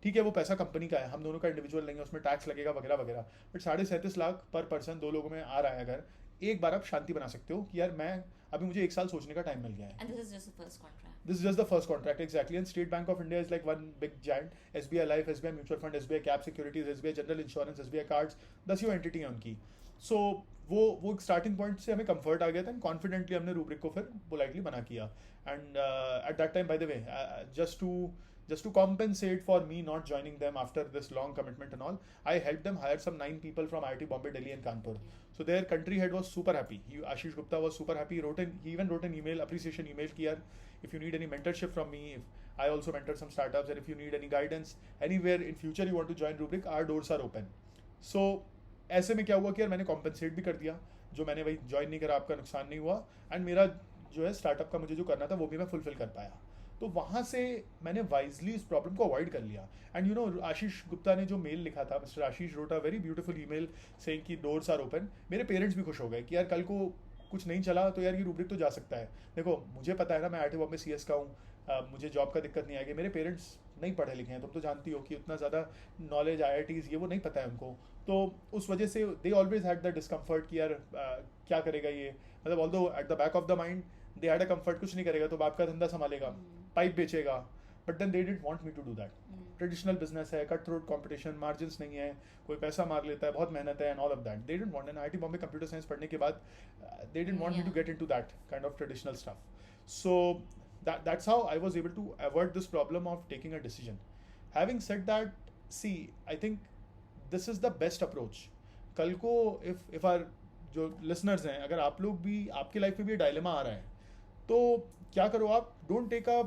ठीक है, वो पैसा कंपनी का है, हम दोनों का इंडिविजुअल नहीं है, उसमें टैक्स लगेगा वगैरह वगैरह, बट 37.5 लाख पर पर्सन 2 लोगों में आ रहा है। अगर एक बार आप शांति बना सकते हो कि यार मैं अभी, मुझे 1 साल सोचने का टाइम मिल गया है। and this is just the first contract. This is just the first contract, exactly. And State Bank of India is like one big giant. SBI Life, SBI Mutual Fund, SBI Cap Securities, SBI General Insurance, SBI Cards, 10 he entity हैं उनकी। सो वो एक starting point से हमें comfort आ गया था, and confidently हमने rubric को फिर पोलाइटली मना किया। And at that time, by the way, just to compensate for me not joining them after this long commitment and all, I helped them hire some 9 people from IIT Bombay, Delhi and Kanpur. So their country head was super happy. Ashish Gupta was super happy. He even wrote an email, appreciation email ki yaar, if you need any mentorship from me, if I also mentor some startups, and if you need any guidance anywhere in future you want to join Rubrik, our doors are open. So ऐसे में क्या हुआ कि यार मैंने compensate भी कर दिया, जो मैंने भाई ज्वाइन नहीं करा, आपका नुकसान नहीं हुआ, एंड मेरा जो है स्टार्टअप का मुझे जो करना था वो भी मैं फुलफिल कर पाया। तो वहाँ से मैंने वाइजली इस प्रॉब्लम को अवॉइड कर लिया। एंड आशीष गुप्ता ने जो मेल लिखा था, mister Ashish wrote a very beautiful email saying कि डोर्स आर ओपन। मेरे पेरेंट्स भी खुश हो गए कि यार कल को कुछ नहीं चला तो यार ये रूब्रिक तो जा सकता है। देखो मुझे पता है ना, मैं IIT बॉम्बे CS का हूँ, मुझे जॉब का दिक्कत नहीं आएगी। मेरे पेरेंट्स नहीं पढ़े लिखे हैं, तुम तो जानती हो कि उतना ज़्यादा नॉलेज IITs ये वो नहीं पता है उनको, तो उस वजह से they always had the discomfort कि यार क्या करेगा ये, मतलब although at the back of the mind they had a comfort, कुछ नहीं करेगा तो बाप का धंधा संभालेगा, पाइप बेचेगा, but then they didn't want me to do that. Traditional business है, कट थ्रोट कंपटीशन, मार्जिन्स नहीं है, कोई पैसा मार लेता है, बहुत मेहनत है and all of that. They didn't want, and IIT Bombay computer science पढ़ने के बाद they didn't want me to get into that kind of traditional stuff. So that's how I was able to avoid this problem of taking a decision. Having said that, see, I think this is the best approach. कल को if our जो listeners हैं, अगर आप लोग भी, आपके life में भी डायलेमा आ रहा है, तो क्या करो आप, डोंट टेक अ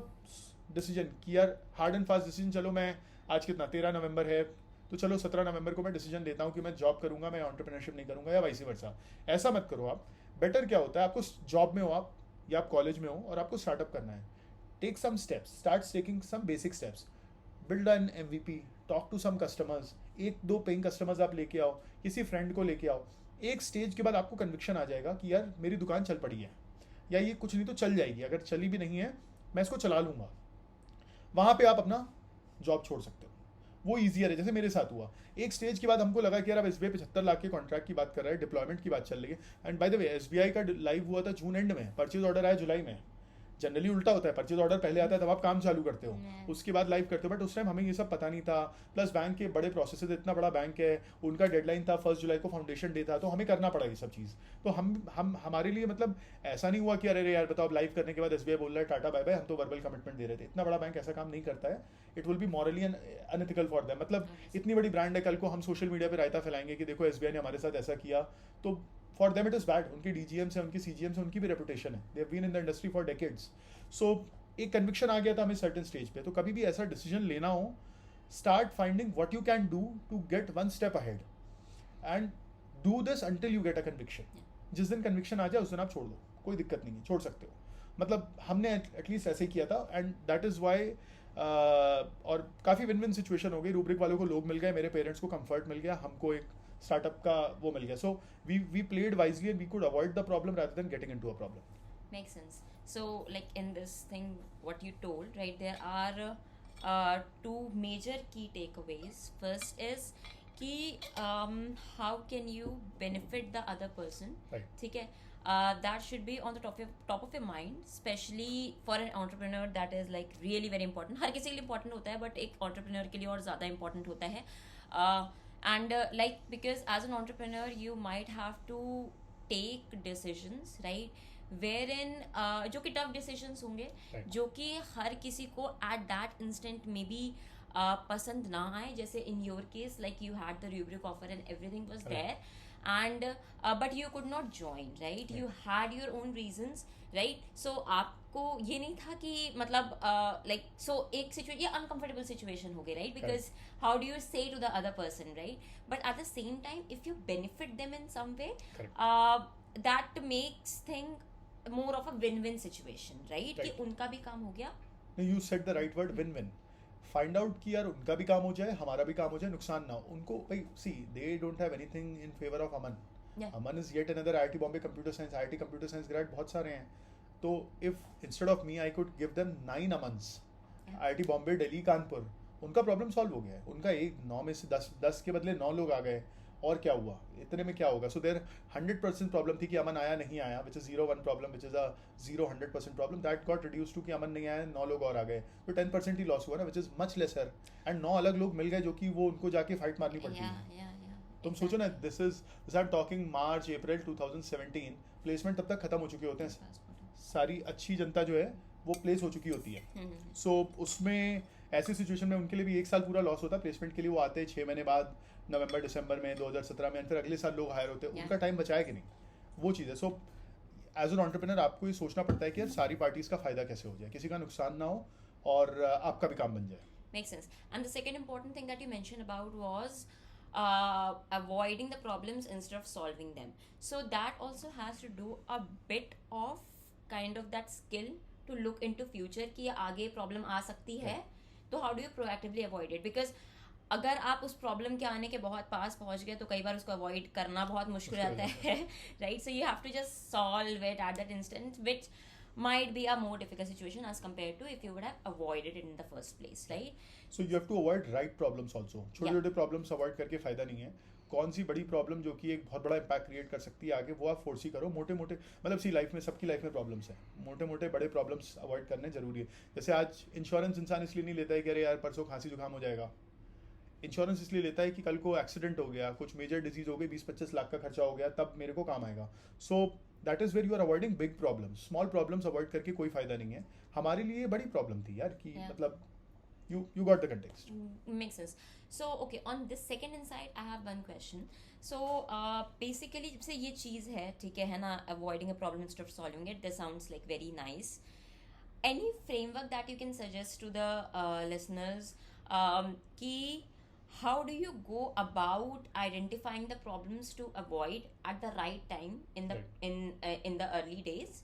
डिसीजन कि यार हार्ड एंड फास्ट डिसीजन, चलो मैं आज कितना 13 नवंबर है तो चलो 17 नवंबर को मैं डिसीजन लेता हूँ कि मैं जॉब करूँगा, मैं एंटरप्रेन्योरशिप नहीं करूँगा, या वाइस वर्सा. ऐसा मत करो आप. बेटर क्या होता है, आपको जॉब में हो आप या आप कॉलेज में हो और आपको स्टार्टअप करना है, take some steps, start taking some basic steps, build an MVP, talk to some customers, 1-2 paying customers आप लेके आओ, किसी फ्रेंड को लेके आओ. एक स्टेज के बाद आपको कन्विक्शन आ जाएगा कि यार मेरी दुकान चल पड़ी है, या ये कुछ नहीं तो चल जाएगी, अगर चली भी नहीं है मैं इसको चला लूँगा. वहाँ पे आप अपना जॉब छोड़ सकते हो, वो ईजियर है. जैसे मेरे साथ हुआ, एक स्टेज के बाद हमको लगा कि यार अब SBI 75 लाख के कॉन्ट्रैक्ट की बात कर रहा है, डिप्लॉयमेंट की बात चल रही है. And by the way SBI का लाइव हुआ था जून एंड में, परचेज ऑर्डर आया जुलाई में. जनरली उल्टा होता है, परचेज ऑर्डर पहले आता है तब आप काम चालू करते हो, उसके बाद लाइव करते हो. बट उस टाइम हमें ये सब पता नहीं था. प्लस बैंक के बड़े प्रोसेसेस, इतना बड़ा बैंक है, उनका डेडलाइन था 1 जुलाई को, फाउंडेशन डे था, तो हमें करना पड़ा ये सब चीज़. तो हम हमारे लिए मतलब ऐसा नहीं हुआ कि अरे यार बताओ लाइव करने के बाद SBI बोल रहा है टाटा बाय बाय, हम तो वर्बल कमिटमेंट दे रहे थे. इतना बड़ा बैंक ऐसा काम नहीं करता है. It will be morally unethical for them. मतलब इतनी बड़ी ब्रांड है, कल को हम सोशल मीडिया पे रायता फैलाएंगे कि देखो SBI ने हमारे साथ ऐसा किया, तो for them it is bad. उनके DGM से, उनकी CGM से उनकी भी रेपुटेशन है, they have been in the industry for decades. So एक कन्विक्शन आ गया था हमें सर्टेन स्टेज पे. तो कभी भी ऐसा डिसीजन लेना हो, start finding what you can do to get one step ahead and do this until you get a conviction. जिस दिन कन्विक्शन आ जाए उस दिन आप छोड़ दो, कोई दिक्कत नहीं है, छोड़ सकते हो. मतलब हमने एटलीस्ट ऐसे ही किया था, एंड दैट इज़ वाई. और काफ़ी विन विन सिचुएशन हो गई. रूब्रिक वालों को लोग मिल गए, मेरे पेरेंट्स को कंफर्ट मिल गया, हमको एक स्टार्टअप का वो मिल गया. So we played wisely and we could avoid the problem rather than getting into a problem. Makes sense. So, like in this thing, what you told, right, there are two major key takeaways. First is कि how can you benefit the other person, Right. ठीक है. That should be on the top of your mind, especially for an entrepreneur. That is like really very important. हर किसी के लिए important होता है, but एक entrepreneur के लिए और ज़्यादा important होता है. And like because as an entrepreneur you might have to take decisions, right, wherein जो कि टफ डिसीजंस होंगे, Right. जो कि हर किसी को एट दैट इंस्टेंट में भी पसंद ना आए. जैसे in your case, like you had the Rubrik offer and everything was Correct. There, and but you could not join, right. You had your own reasons, right. So आपको ये नहीं था कि मतलब लाइक सो एक सिचुएशन, ये uncomfortable situation हो गई, right, because how do you say to the other person, right. But at the same time if you benefit them in some way, that makes thing more of a win-win situation, right? कि Right. उनका भी काम हो गया. You said the right word, win win. Find out कि यार उनका भी काम हो जाए, हमारा भी काम हो जाए, नुकसान ना हो उनको. भाई see, they don't have anything in favour of Aman. Yeah. Aman is yet another IIT Bombay computer science. IIT computer science grade बहुत सारे हैं. तो if instead of me I could give them 9 Amans, Yeah. IIT Bombay, Delhi, Kanpur, उनका प्रॉब्लम सॉल्व हो गया है. उनका एक 9 में से 10 के बदले 9 लोग आ गए, और क्या हुआ, इतने में क्या होगा. सो देयर 100% प्रॉब्लम थी कि अमन आया नहीं आया, which is 0-1 problem, which is a 0-100% problem. That got reduce to कि अमन नहीं आया, 9 लोग और आ गए, तो 10% ही लॉस हुआ ना, which is much laser. And 9 अलग लोग मिल गए जो कि वो उनको जाके फाइट मारनी पड़ती Yeah, है. yeah, yeah. तुम सोचो ना, this I am talking March April 2017. Placement तब तक खत्म हो चुके होते हैं, सारी अच्छी जनता जो है वो प्लेस हो चुकी होती है. सो उसमें ऐसी सिचुएशन में उनके लिए भी 1 साल पूरा लॉस होता है. प्लेसमेंट के लिए वो आते हैं 6 महीने बाद, नवंबर दिसंबर में 2017 में, फिर अगले साल लोग हायर होते हैं. Yeah. उनका टाइम बचाया कि नहीं, वो चीज़ है. सो एज एन एंटरप्रेन्योर आपको ये सोचना पड़ता है कि यार सारी पार्टीज का फायदा कैसे हो जाए, किसी का नुकसान ना हो और आपका भी काम बन जाए. Makes sense. And the second important thing that you mentioned about was avoiding the problems instead of solving them. So that also has to do a bit of kind of that skill to look into future कि आगे problem आ सकती है, तो how do you proactively avoid it? Because अगर आप उस problem के आने के बहुत पास पहुंच गए तो कई बार उसको अवॉइड करना बहुत मुश्किल आता है, right. So you have to just solve it at that instant, which might be a more difficult situation as compared to if you would have avoided it in the first place, right? So you have to avoid right problems also. छोटे Yeah. छोटे problems avoid करके फ़ायदा नहीं है. कौन सी बड़ी problem जो कि एक बहुत बड़ा इम्पैक्ट क्रिएट कर सकती है आगे, वो आप फोर्स ही करो. मोटे मोटे मतलब सी लाइफ में, सबकी लाइफ में प्रॉब्लम्स हैं. मोटे मोटे बड़े प्रॉब्लम्स अवॉइड करने जरूरी है. जैसे आज इंश्योरेंस इंसान इसलिए नहीं लेता है कि अरे यार परसों खांसी जुकाम हो जाएगा. इंश्योरेंस इसलिए लेता है कि कल को एक्सीडेंट हो गया, कुछ मेजर डिजीज हो गई, 20-25 लाख का खर्चा हो गया, तब मेरे को काम आएगा. So that is where you are avoiding big problems. Small problems avoid करके कोई फायदा नहीं है. हमारे लिए बड़ी प्रॉब्लम थी यार कि Yeah. मतलब you got the context. Makes sense. So okay, on this second insight I have one question. So basically जब से ये चीज़ है ना, avoiding a problem instead of solving it, this sounds like very nice. Any framework that you can suggest to the listeners, कि how do you go about identifying the problems to avoid at the right time in the Right. in the early days,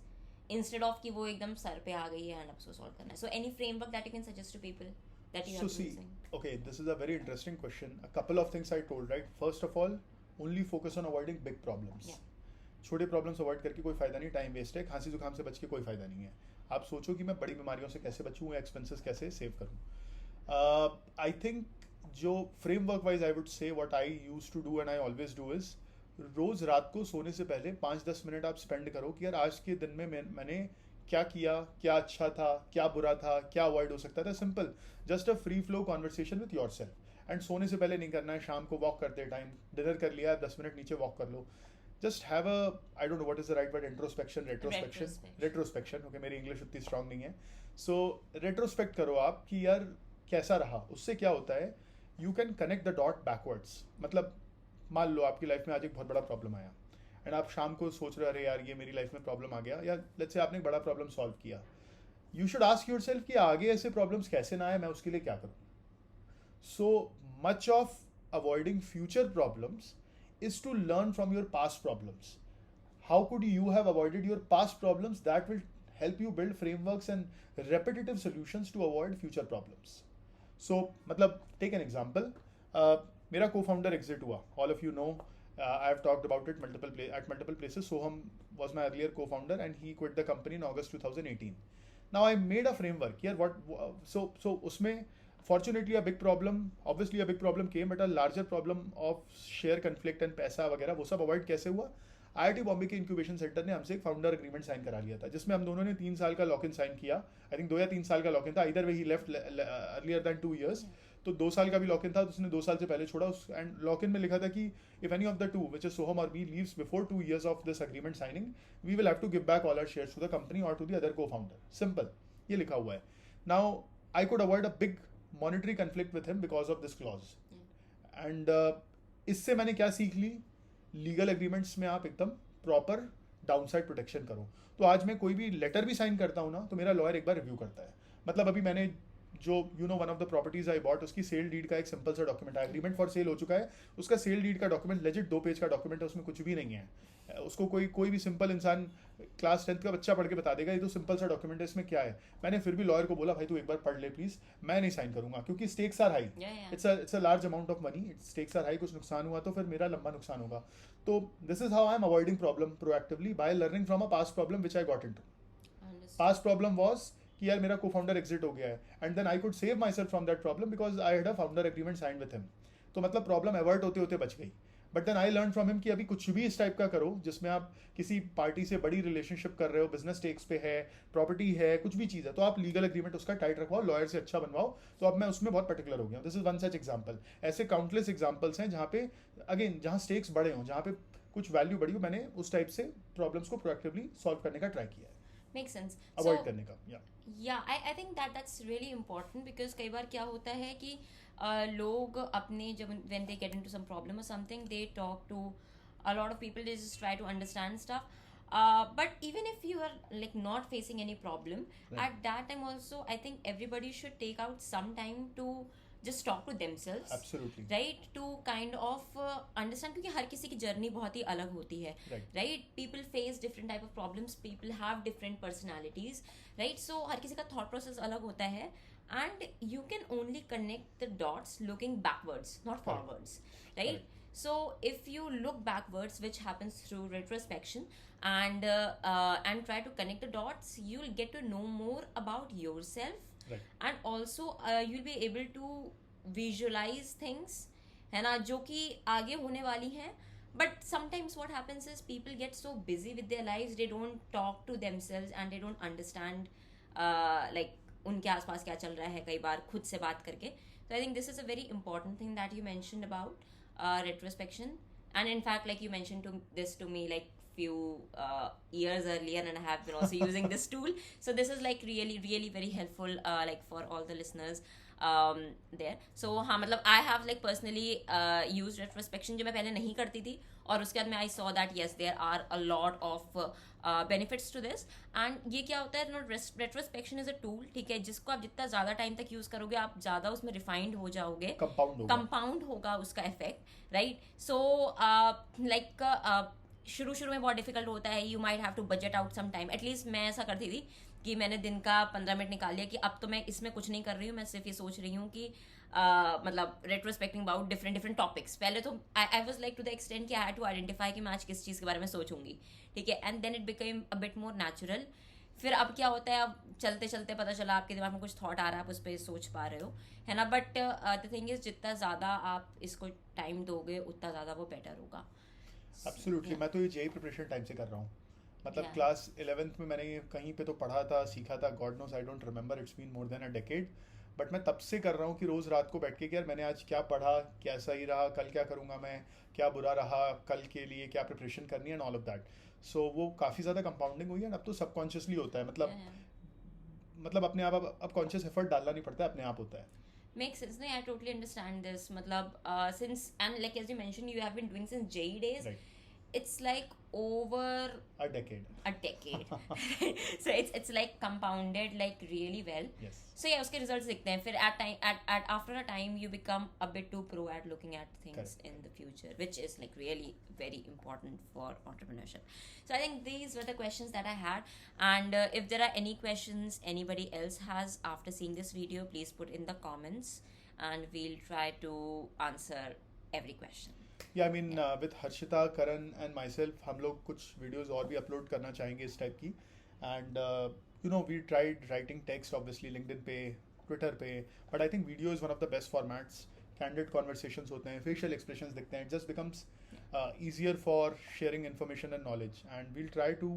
instead of कि वो एकदम sir पे आ गई है and अब उसको solve करना है. So any framework that you can suggest to people that you So have been see, using? okay, this is a very interesting question. A couple of things I told, right? First of all, only focus on avoiding big problems. Yeah. छोटे problems avoid करके कोई फायदा नहीं, time waste है. खांसी जुकाम से बच के कोई फायदा नहीं है. आप सोचो कि मैं बड़ी बीमारियों से कैसे बचूं या एक्सपेंसेस कैसे सेव करूं. आई थिंक जो framework wise I would say what I used to do and I always do is, रोज रात को सोने से पहले 5-10 मिनट आप स्पेंड करो कि यार आज के दिन में मैंने क्या किया, क्या अच्छा था, क्या बुरा था, क्या अवॉइड हो सकता था. Simple, just a free flow conversation with your self. And सोने से पहले नहीं करना है, शाम को वॉक करते टाइम, डिनर कर लिया 10 मिनट नीचे वॉक कर लो. Just have a, I don't know what is the right word, introspection, retrospection. Okay, मेरी इंग्लिश उतनी स्ट्रांग नहीं है. सो रेट्रोस्पेक्ट करो आप कि यार कैसा रहा. उससे क्या होता है, you can connect the dot backwards. मतलब मान लो आपकी लाइफ में आज एक बहुत बड़ा प्रॉब्लम आया एंड आप शाम को सोच रहे हो अरे यार ये मेरी लाइफ में प्रॉब्लम आ गया, या लेट्स से आपने एक बड़ा प्रॉब्लम सॉल्व किया. यू शुड आस्क योरसेल्फ कि आगे ऐसे प्रॉब्लम्स कैसे ना आए, मैं उसके लिए क्या करूँ. So much of avoiding future problems is to learn from your past problems. How could you have avoided your past problems? That will help you build frameworks and repetitive solutions to avoid future problems. So, मतलब take an example. मेरा co-founder exit हुआ. All of you know, I have talked about it at multiple places. Soham was my earlier co-founder and he quit the company in August 2018. Now I made a framework here. So उसमें fortunately a big problem, obviously a big problem came, but a larger problem of share conflict and पैसा वगैरह, वो सब avoid कैसे हुआ. IIT Bombay के incubation centre ने हमसे एक फाउंडर एग्रीमेंट साइन करा लिया था, जिसमें हम दोनों ने 3 साल का लॉक इन साइन किया. आई थिंक 2 या 3 साल का लॉक इन था. इधर वे ही लेफ्ट अर्लियर दैन 2 years. तो 2 साल का भी लॉक इन था, तो उसने 2 साल से पहले छोड़ा. एंड लॉक इन में लिखा था कि if any of the two, which is Soham और me, leaves before 2 years of this agreement signing, we will have to give back all our shares to the company और to the other cofounder. Simple, ये लिखा हुआ है. Now I could avoid a big monetary conflict with him because of this clause. And इससे मैंने क्या सीख ली, legal agreements में आप एकदम प्रॉपर डाउनसाइड प्रोटेक्शन करो. तो आज मैं कोई भी लेटर भी साइन करता हूँ ना, तो मेरा लॉयर एक बार रिव्यू करता है. मतलब अभी मैंने जो one of the properties I bought, उसकी सेल डीड का एक सिंपल सा डॉक्यूमेंट है. एग्रीमेंट फॉर सेल हो चुका है, उसका सेल डीड का डॉक्यूमेंट लेजिट 2 पेज का डॉक्यूमेंट है, उसमें कुछ भी नहीं है. उसको कोई भी सिंपल इंसान, क्लास 10th का बच्चा पढ़ के बता देगा ये तो सिंपल सा डॉक्यूमेंट है, इसमें क्या है. मैंने फिर भी लॉयर को बोला भाई तू एक बार पढ़ ले प्लीज, मैं नहीं साइन करूंगा, क्योंकि stakes are high. It's a large amount of money, stakes are high. कुछ नुकसान हुआ तो फिर मेरा लंबा नुकसान होगा. तो this is how I am avoiding problem proactively, by learning from a past problem which I got into. Past problem was कि यार मेरा co-founder एग्जिट हो गया है, and then I could save myself from that problem because I had a founder agreement sign with him. तो मतलब problem avoid होते होते बच गई. But then I learn from him कि अभी कुछ भी इस टाइप का करो जिसमें आप किसी पार्टी से बड़ी रिलेशनशिप कर रहे हो, बिजनेस स्टेक्स पे है, प्रॉपर्टी है, कुछ भी चीज़ है, तो आप लीगल एग्रीमेंट उसका टाइट रखवाओ, लॉयर से अच्छा बनवाओ. तो अब मैं उसमें बहुत पर्टिकुलर हो गया. This is one such example. ऐसे काउंटलेस एग्जाम्पल्स हैं जहाँ पे अगेन जहाँ स्टेक्स बड़े हों, जहाँ पे कुछ वैल्यू बड़ी हो, मैंने उस टाइप से प्रॉब्लम्स को प्रोएक्टिवली सॉल्व करने का ट्राई किया है, मेक सेंस, अवॉइड करने का. I think that's really important, because कई बार क्या होता है कि लोग अपने जब when they get into some problem और something, they talk to a lot of people, they just try to understand stuff, but even if you are like not facing any problem, Right. at that time also I think everybody should take out some time to just talk to themselves. Absolutely. Right, to kind of understand, क्योंकि हर किसी की journey बहुत ही अलग होती है. Right, people face different type of problems, people have different personalities, right? So हर किसी का thought process अलग होता है, and you can only connect the dots looking backwards, not forwards. Right? So if you look backwards, which happens through retrospection, and try to connect the dots, you'll get to know more about yourself, Right. and also you'll be able to visualize things, है ना, जो कि आगे होने वाली हैं. But sometimes what happens is people get so busy with their lives, they don't talk to themselves and they don't understand like उनके आसपास क्या चल रहा है कई बार खुद से बात करके. So I think this is a very important thing that you mentioned about retrospection. And in fact, like you mentioned this to me like few years earlier, and I have been also using this tool. So this is like really really very helpful like for all the listeners there. So हाँ, मतलब I have like personally used retrospection, जो मैं पहले नहीं करती थी, और उसके बाद में I saw that yes there are a lot of benefits to this. And ये क्या होता है, retrospection is a tool, ठीक है, जिसको आप जितना ज़्यादा टाइम तक यूज़ करोगे आप ज़्यादा उसमें रिफाइंड हो जाओगे, कंपाउंड होगा उसका इफेक्ट, राइट. सो लाइक शुरू में बहुत डिफिकल्ट होता है, you might have to budget out some time. At least मैं ऐसा करती थी कि मैंने दिन का 15 मिनट निकाल लिया कि अब तो मैं इसमें कुछ नहीं कर रही हूँ, मैं सिर्फ ये सोच रही हूँ कि मतलब रेट्रोस्पेक्टिंग अबाउट डिफरेंट टॉपिक्स. पहले तो I was like to the extent कि आई हैड टू आइडेंटिफाई कि मैं आज किस चीज़ के बारे में सोचूंगी, ठीक है, and then it became a bit more natural. फिर अब क्या होता है, अब चलते चलते पता चला आपके दिमाग में कुछ थॉट आ रहा है, आप उस पर सोच पा रहे हो, है ना. बट द थिंग इज जितना ज़्यादा आप इसको टाइम दोगे उतना ज़्यादा वो बेटर होगा. एब्सोल्युटली. मैं तो ये जेई प्रिपरेशन टाइम से कर रहा हूँ. मतलब Yeah. क्लास 11th में मैंने कहीं पे तो पढ़ा था, सीखा था, God knows I don't remember, it's been more than a decade. But मैं तब से कर रहा हूँ कि रोज़ रात को बैठ के कि यार मैंने आज क्या पढ़ा, क्या सही रहा, कल क्या करूँगा मैं, क्या बुरा रहा, कल के लिए क्या प्रिपरेशन करनी है, एंड ऑल ऑफ दैट. सो वो काफ़ी ज़्यादा कंपाउंडिंग हुई है. अब तो सबकॉन्शियसली होता है, मतलब Yeah, yeah. मतलब अपने आप अब कॉन्शियस एफर्ट डालना नहीं पड़ता है, अपने आप होता है. Makes sense. No, I totally understand this. Matlab, since, and like as you mentioned, you have been doing since JE days. Right. It's like over A decade. a decade. So it's like compounded like really well. Yes. So yeah, उसके results दिखते हैं. फिर at after a time you become a bit too pro at looking at things Correct. in the future, which is like really very important for entrepreneurship. So I think these were the questions that I had. And if there are any questions anybody else has after seeing this video, please put in the comments, and we'll try to answer every question. या I mean with Harshita, Karan and my self, हम लोग कुछ videos और भी upload करना चाहेंगे इस type की. And you know we tried writing text obviously LinkedIn पे, ट्विटर पे, but I think video is one of the best formats. Candid conversations होते हैं, फेशियल एक्सप्रेशंस दिखते हैं, it just becomes easier for sharing information and knowledge. And we'll try to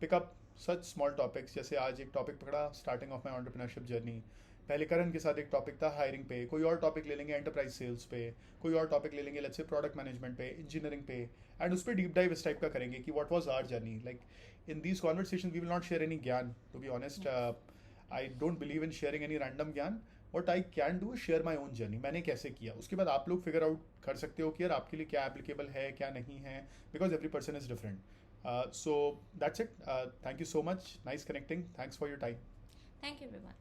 pick up such small topics. जैसे आज एक topic पकड़ा, starting off my entrepreneurship journey. पहले करण के साथ एक टॉपिक था हायरिंग पे, कोई और टॉपिक ले लेंगे एंटरप्राइज सेल्स पे, कोई और टॉपिक ले लेंगे लेट्स से प्रोडक्ट मैनेजमेंट पे, इंजीनियरिंग पे, एंड उस पर डीप डाइव इस टाइप का करेंगे कि what was our journey. Like in these conversation we will not share any gyan, to be honest. I don't believe in sharing any random gyan. What I can do share my own journey, मैंने कैसे किया, उसके बाद आप लोग figure out कर सकते हो कि यार आपके लिए क्या एप्लीकेबल है क्या नहीं है, because every person is different. So that's it. Thank you so much. Nice connecting. Thanks for your time. Thank you everyone.